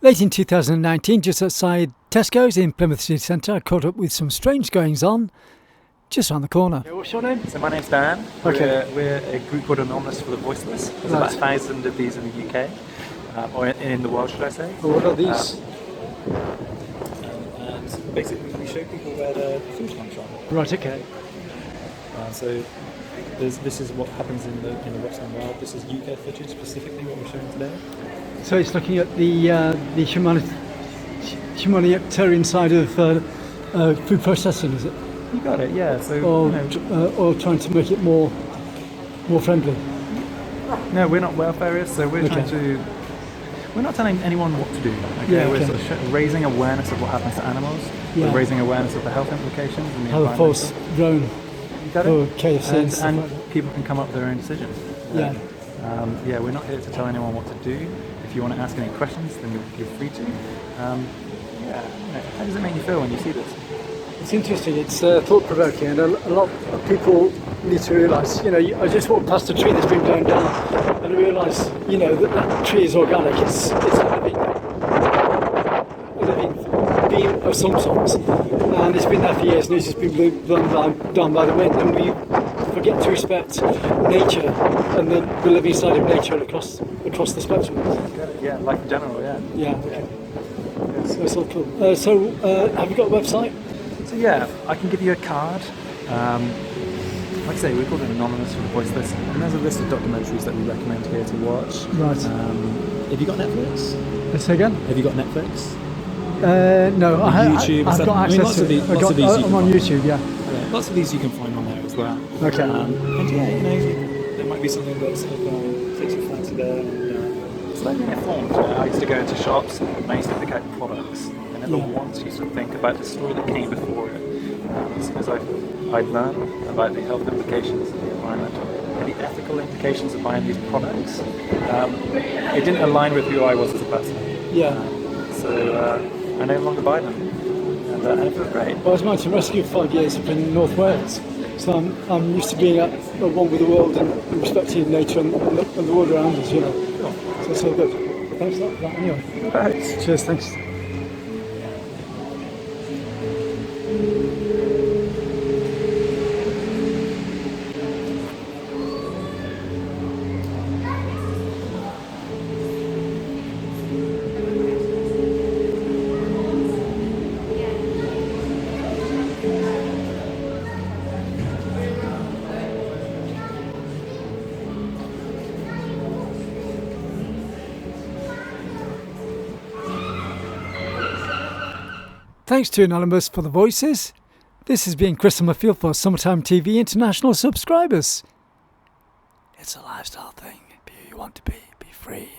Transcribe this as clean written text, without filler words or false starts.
Late in 2019, just outside Tesco's in Plymouth City Centre, I caught up with some strange goings on just around the corner. What's your name? So my name's Dan. Okay. We're a group called Anonymous for the Voiceless. There's Right. about 1,000 of these in the UK, or in the world, should I say. Well, what are these? And basically we show people where their food comes from. Right, okay. So this is what happens in the Western world. This is UK footage, specifically what we're showing today. So it's looking at the humanitarian side of food processing, is it? You got it, yeah. So Or trying to make it more friendly. no, we're not welfareists, so we're we're not telling anyone what to do. Okay? Yeah, We're sort of raising awareness of what happens to animals. Yeah. We're raising awareness of the health implications and the Have a false drone You got or it? KFC and stuff And like that. people can come up with their own decisions. Yeah. We're not here to tell anyone what to do. If you want to ask any questions, then you're free to. How does it make you feel when you see this? It's interesting, it's thought-provoking, and a lot of people need to realise, I just walked past a tree that's been blown down, and I realise, that tree is organic, it's a living being of some sort, and it's been there for years, and it's just been blown down by the wind, and we forget to respect nature and the living side of nature across the spectrum. Yeah, life in general, yeah. Yeah, okay. So it's all cool. Have you got a website? So yeah, I can give you a card. Like I say, we're called Anonymous for the Voiceless, and there's a list of documentaries that we recommend here to watch. Right. Have you got Netflix? Let's say again? Have you got Netflix? No, YouTube I've got access lots to of these. I'm on YouTube, yeah. Lots of these you can find on there as well. Okay. And there might be something that sort of takes your fancy there. And, so I've been informed. I used to go into shops and I used to pick out products. I never once used to think about the story that came before it. As soon as I'd learned about the health implications of the environment and the ethical implications of buying these products, it didn't align with who I was as a person. Yeah. So I no longer buy them. And it feels great. Well, I was mountain rescue for 5 years up in North Wales, so I'm used to being at one with the world and respecting nature and the world around us, Sure. So it's all good. Thanks for that anyway. Right. Cheers, thanks. Thanks to Anonymous for the voices. This has been Chris Summerfield for Summertime TV International subscribers. It's a lifestyle thing. Be who you want to be free.